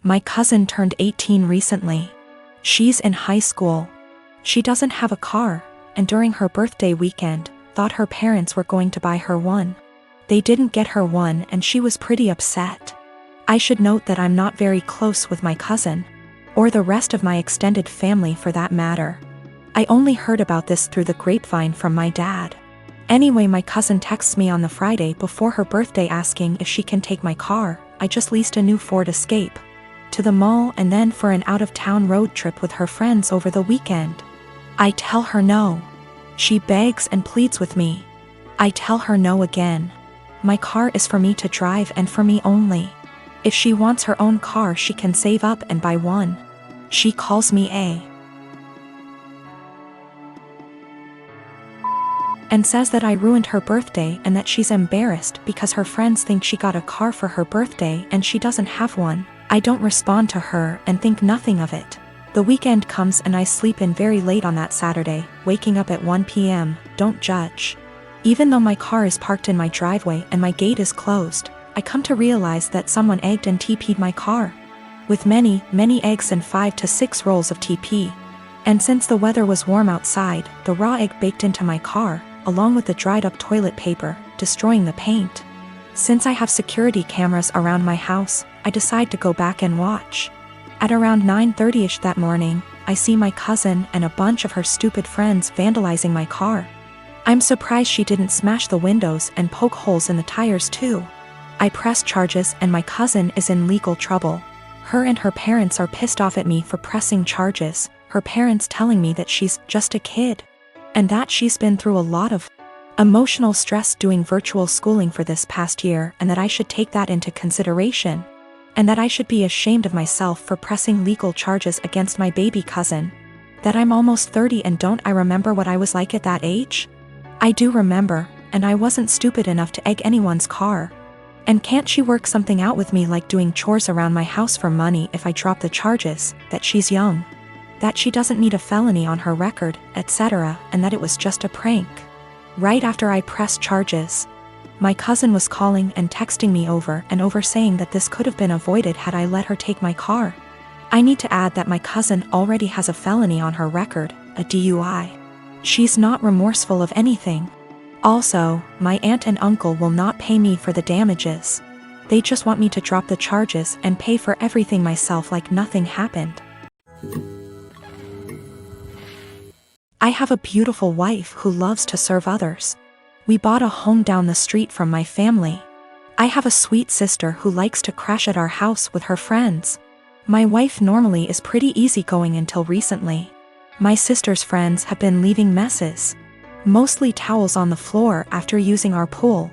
My cousin turned 18 recently. She's in high school. She doesn't have a car, and during her birthday weekend, thought her parents were going to buy her one. They didn't get her one and she was pretty upset. I should note that I'm not very close with my cousin, or the rest of my extended family for that matter. I only heard about this through the grapevine from my dad. Anyway, my cousin texts me on the Friday before her birthday asking if she can take my car. I just leased a new Ford Escape, to the mall and then for an out-of-town road trip with her friends over the weekend. I tell her no. She begs and pleads with me. I tell her no again. My car is for me to drive and for me only. If she wants her own car, she can save up and buy one. She calls me and says that I ruined her birthday and that she's embarrassed because her friends think she got a car for her birthday and she doesn't have one. I don't respond to her and think nothing of it. The weekend comes and I sleep in very late on that Saturday, waking up at 1 p.m. Don't judge. Even though my car is parked in my driveway and my gate is closed, I come to realize that someone egged and TP'd my car. With many eggs and 5 to 6 rolls of TP. And since the weather was warm outside, the raw egg baked into my car, along with the dried up toilet paper, destroying the paint. Since I have security cameras around my house, I decide to go back and watch. At around 9:30ish that morning, I see my cousin and a bunch of her stupid friends vandalizing my car. I'm surprised she didn't smash the windows and poke holes in the tires too. I press charges and my cousin is in legal trouble. Her and her parents are pissed off at me for pressing charges, her parents telling me that she's just a kid, and that she's been through a lot of emotional stress doing virtual schooling for this past year and that I should take that into consideration, and that I should be ashamed of myself for pressing legal charges against my baby cousin. That I'm almost 30 and don't I remember what I was like at that age? I do remember, and I wasn't stupid enough to egg anyone's car. And can't she work something out with me, like doing chores around my house for money if I drop the charges, that she's young, that she doesn't need a felony on her record, etc., and that it was just a prank. Right after I pressed charges, my cousin was calling and texting me over and over saying that this could have been avoided had I let her take my car. I need to add that my cousin already has a felony on her record, a DUI. She's not remorseful of anything. Also, my aunt and uncle will not pay me for the damages. They just want me to drop the charges and pay for everything myself like nothing happened. I have a beautiful wife who loves to serve others. We bought a home down the street from my family. I have a sweet sister who likes to crash at our house with her friends. My wife normally is pretty easygoing until recently. My sister's friends have been leaving messes, mostly towels on the floor after using our pool.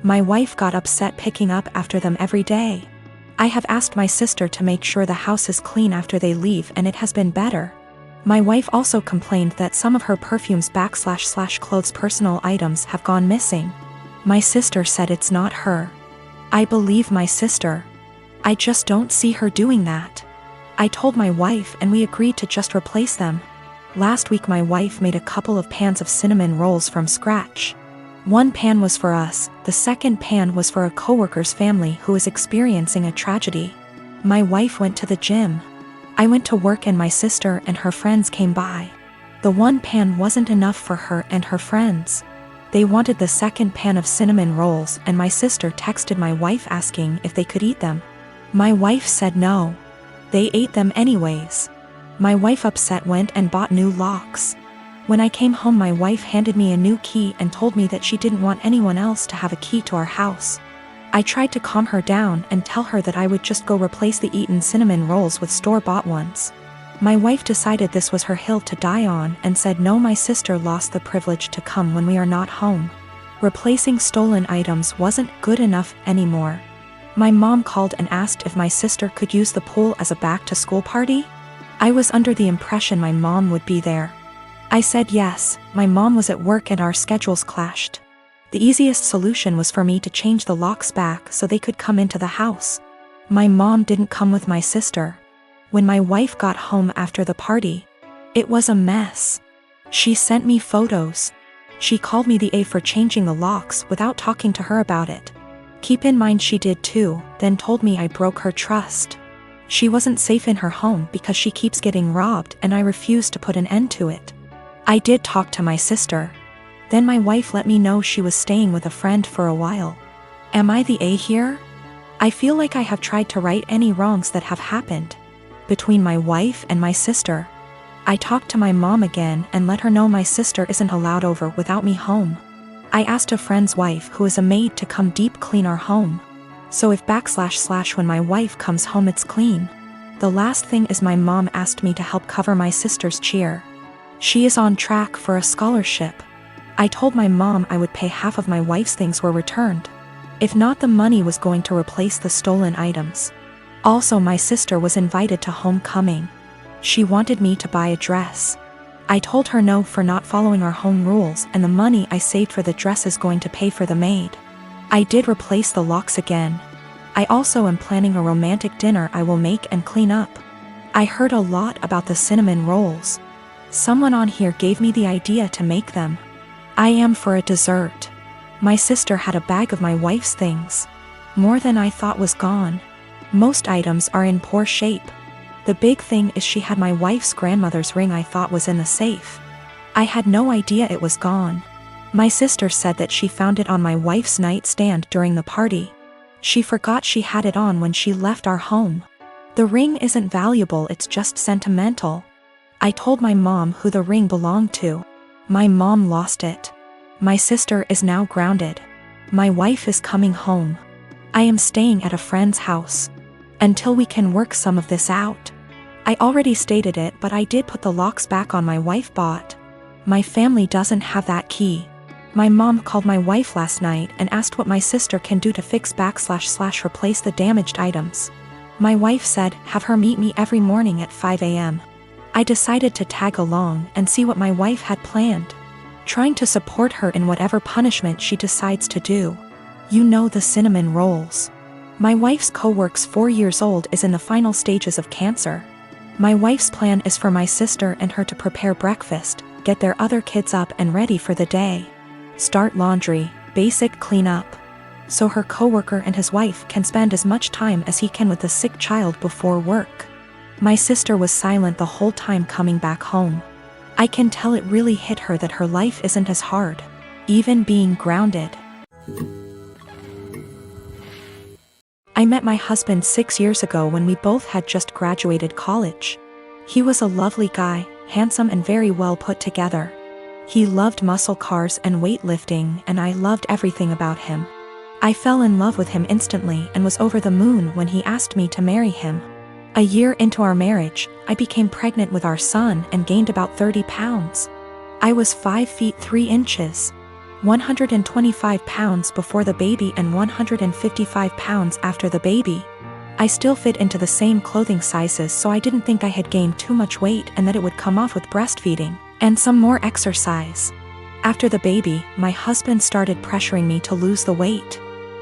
My wife got upset picking up after them every day. I have asked my sister to make sure the house is clean after they leave and it has been better. My wife also complained that some of her perfumes / clothes personal items have gone missing. My sister said it's not her. I believe my sister. I just don't see her doing that. I told my wife and we agreed to just replace them. Last week my wife made a couple of pans of cinnamon rolls from scratch. One pan was for us, the second pan was for a coworker's family who is experiencing a tragedy. My wife went to the gym. I went to work and my sister and her friends came by. The one pan wasn't enough for her and her friends. They wanted the second pan of cinnamon rolls and my sister texted my wife asking if they could eat them. My wife said no. They ate them anyways. My wife upset went and bought new locks. When I came home my wife handed me a new key and told me that she didn't want anyone else to have a key to our house. I tried to calm her down and tell her that I would just go replace the eaten cinnamon rolls with store-bought ones. My wife decided this was her hill to die on and said no, my sister lost the privilege to come when we are not home. Replacing stolen items wasn't good enough anymore. My mom called and asked if my sister could use the pool as a back-to-school party. I was under the impression my mom would be there. I said yes. My mom was at work and our schedules clashed. The easiest solution was for me to change the locks back so they could come into the house. My mom didn't come with my sister. When my wife got home after the party, it was a mess. She sent me photos. She called me the A for changing the locks without talking to her about it. Keep in mind she did too, then told me I broke her trust. She wasn't safe in her home because she keeps getting robbed and I refused to put an end to it. I did talk to my sister. Then my wife let me know she was staying with a friend for a while. Am I the A here? I feel like I have tried to right any wrongs that have happened between my wife and my sister. I talked to my mom again and let her know my sister isn't allowed over without me home. I asked a friend's wife who is a maid to come deep clean our home. So if / when my wife comes home it's clean. The last thing is my mom asked me to help cover my sister's cheer. She is on track for a scholarship. I told my mom I would pay half of my wife's things were returned. If not, the money was going to replace the stolen items. Also, my sister was invited to homecoming. She wanted me to buy a dress. I told her no for not following our home rules, and the money I saved for the dress is going to pay for the maid. I did replace the locks again. I also am planning a romantic dinner I will make and clean up. I heard a lot about the cinnamon rolls. Someone on here gave me the idea to make them. I am for a dessert. My sister had a bag of my wife's things. More than I thought was gone. Most items are in poor shape. The big thing is she had my wife's grandmother's ring I thought was in the safe. I had no idea it was gone. My sister said that she found it on my wife's nightstand during the party. She forgot she had it on when she left our home. The ring isn't valuable, it's just sentimental. I told my mom who the ring belonged to. My mom lost it. My sister is now grounded. My wife is coming home. I am staying at a friend's house. Until we can work some of this out. I already stated it, but I did put the locks back on my wife bought. My family doesn't have that key. My mom called my wife last night and asked what my sister can do to fix / replace the damaged items. My wife said have her meet me every morning at 5 a.m. I decided to tag along and see what my wife had planned. Trying to support her in whatever punishment she decides to do. You know, the cinnamon rolls. My wife's co-worker's 4 years old is in the final stages of cancer. My wife's plan is for my sister and her to prepare breakfast, get their other kids up and ready for the day. Start laundry, basic cleanup. So her co-worker and his wife can spend as much time as he can with the sick child before work. My sister was silent the whole time coming back home. I can tell it really hit her that her life isn't as hard, even being grounded. I met my husband 6 years ago when we both had just graduated college. He was a lovely guy, handsome and very well put together. He loved muscle cars and weightlifting, and I loved everything about him. I fell in love with him instantly and was over the moon when he asked me to marry him. A year into our marriage, I became pregnant with our son and gained about 30 pounds. I was 5 feet 3 inches, 125 pounds before the baby and 155 pounds after the baby. I still fit into the same clothing sizes, so I didn't think I had gained too much weight and that it would come off with breastfeeding and some more exercise. After the baby, my husband started pressuring me to lose the weight.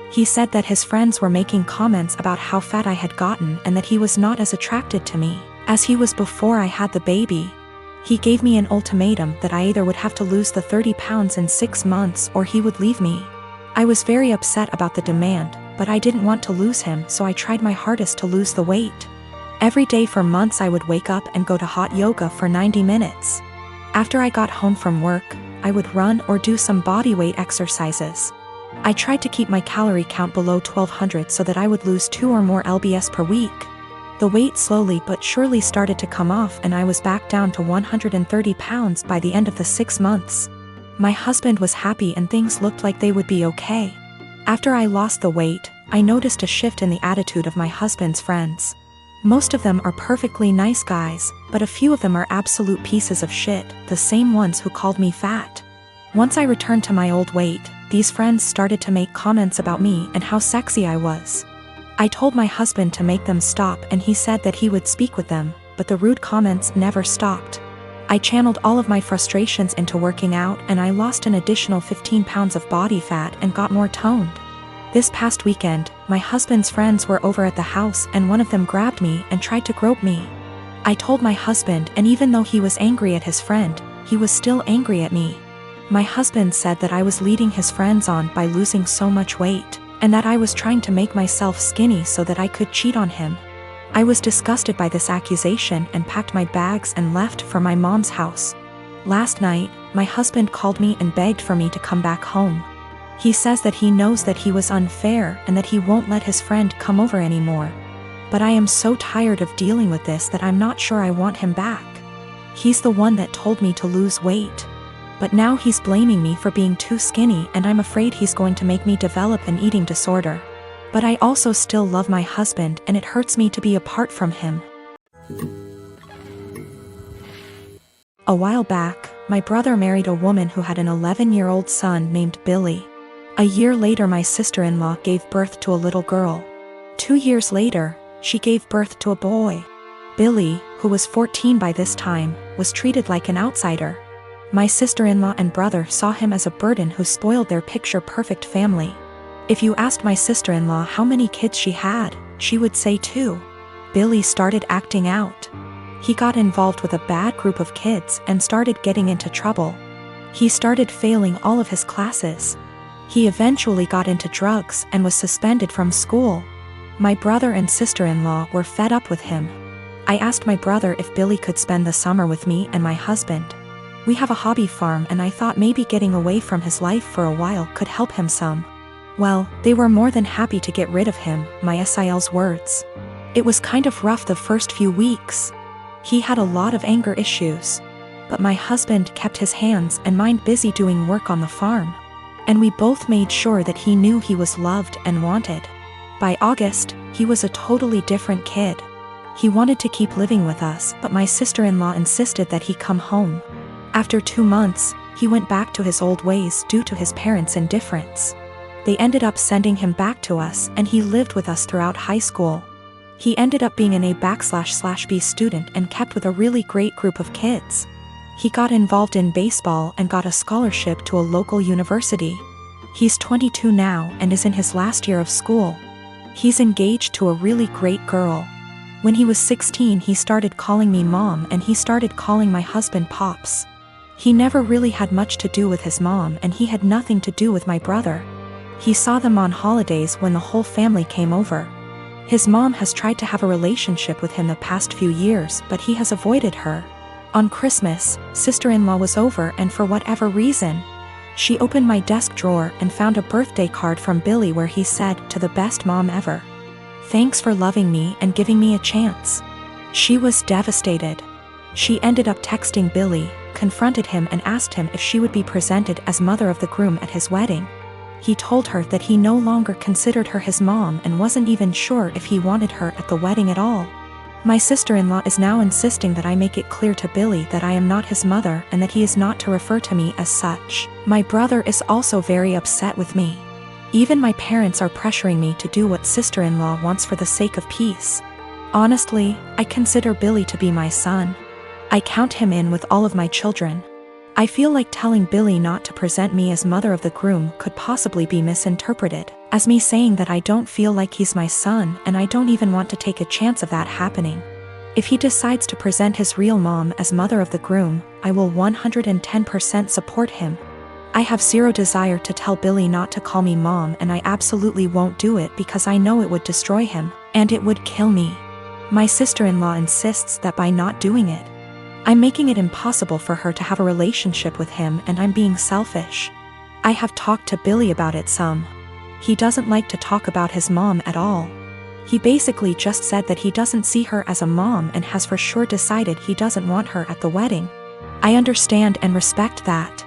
He said that his friends were making comments about how fat I had gotten and that he was not as attracted to me as he was before I had the baby. He gave me an ultimatum that I either would have to lose the 30 pounds in 6 months or he would leave me. I was very upset about the demand, but I didn't want to lose him, so I tried my hardest to lose the weight. Every day for months I would wake up and go to hot yoga for 90 minutes. After I got home from work, I would run or do some bodyweight exercises. I tried to keep my calorie count below 1200 so that I would lose 2 or more lbs per week. The weight slowly but surely started to come off and I was back down to 130 pounds by the end of the 6 months. My husband was happy and things looked like they would be okay. After I lost the weight, I noticed a shift in the attitude of my husband's friends. Most of them are perfectly nice guys, but a few of them are absolute pieces of shit, the same ones who called me fat. Once I returned to my old weight, these friends started to make comments about me and how sexy I was. I told my husband to make them stop and he said that he would speak with them, but the rude comments never stopped. I channeled all of my frustrations into working out and I lost an additional 15 pounds of body fat and got more toned. This past weekend, my husband's friends were over at the house and one of them grabbed me and tried to grope me. I told my husband, and even though he was angry at his friend, he was still angry at me. My husband said that I was leading his friends on by losing so much weight, and that I was trying to make myself skinny so that I could cheat on him. I was disgusted by this accusation and packed my bags and left for my mom's house. Last night, my husband called me and begged for me to come back home. He says that he knows that he was unfair and that he won't let his friend come over anymore. But I am so tired of dealing with this that I'm not sure I want him back. He's the one that told me to lose weight. But now he's blaming me for being too skinny, and I'm afraid he's going to make me develop an eating disorder. But I also still love my husband, and it hurts me to be apart from him. A while back, my brother married a woman who had an 11-year-old son named Billy. A year later, my sister-in-law gave birth to a little girl. 2 years later, she gave birth to a boy. Billy, who was 14 by this time, was treated like an outsider. My sister-in-law and brother saw him as a burden who spoiled their picture-perfect family. If you asked my sister-in-law how many kids she had, she would say 2. Billy started acting out. He got involved with a bad group of kids and started getting into trouble. He started failing all of his classes. He eventually got into drugs and was suspended from school. My brother and sister-in-law were fed up with him. I asked my brother if Billy could spend the summer with me and my husband. We have a hobby farm, and I thought maybe getting away from his life for a while could help him some. Well, they were more than happy to get rid of him, my SIL's words. It was kind of rough the first few weeks. He had a lot of anger issues. But my husband kept his hands and mind busy doing work on the farm. And we both made sure that he knew he was loved and wanted. By August, he was a totally different kid. He wanted to keep living with us, but my sister-in-law insisted that he come home. After 2 months, he went back to his old ways due to his parents' indifference. They ended up sending him back to us, and he lived with us throughout high school. He ended up being an A/B student and kept with a really great group of kids. He got involved in baseball and got a scholarship to a local university. He's 22 now and is in his last year of school. He's engaged to a really great girl. When he was 16, he started calling me mom, and he started calling my husband pops. He never really had much to do with his mom, and he had nothing to do with my brother. He saw them on holidays when the whole family came over. His mom has tried to have a relationship with him the past few years, but he has avoided her. On Christmas, sister-in-law was over, and for whatever reason, she opened my desk drawer and found a birthday card from Billy where he said, "To the best mom ever. Thanks for loving me and giving me a chance." She was devastated. She ended up texting Billy, confronted him and asked him if she would be presented as mother of the groom at his wedding. He told her that he no longer considered her his mom and wasn't even sure if he wanted her at the wedding at all. My sister-in-law is now insisting that I make it clear to Billy that I am not his mother and that he is not to refer to me as such. My brother is also very upset with me. Even my parents are pressuring me to do what sister-in-law wants for the sake of peace. Honestly, I consider Billy to be my son. I count him in with all of my children. I feel like telling Billy not to present me as mother of the groom could possibly be misinterpreted as me saying that I don't feel like he's my son, and I don't even want to take a chance of that happening. If he decides to present his real mom as mother of the groom, I will 110% support him. I have zero desire to tell Billy not to call me mom, and I absolutely won't do it because I know it would destroy him, and it would kill me. My sister-in-law insists that by not doing it, I'm making it impossible for her to have a relationship with him, and I'm being selfish. I have talked to Billy about it some. He doesn't like to talk about his mom at all. He basically just said that he doesn't see her as a mom and has for sure decided he doesn't want her at the wedding. I understand and respect that.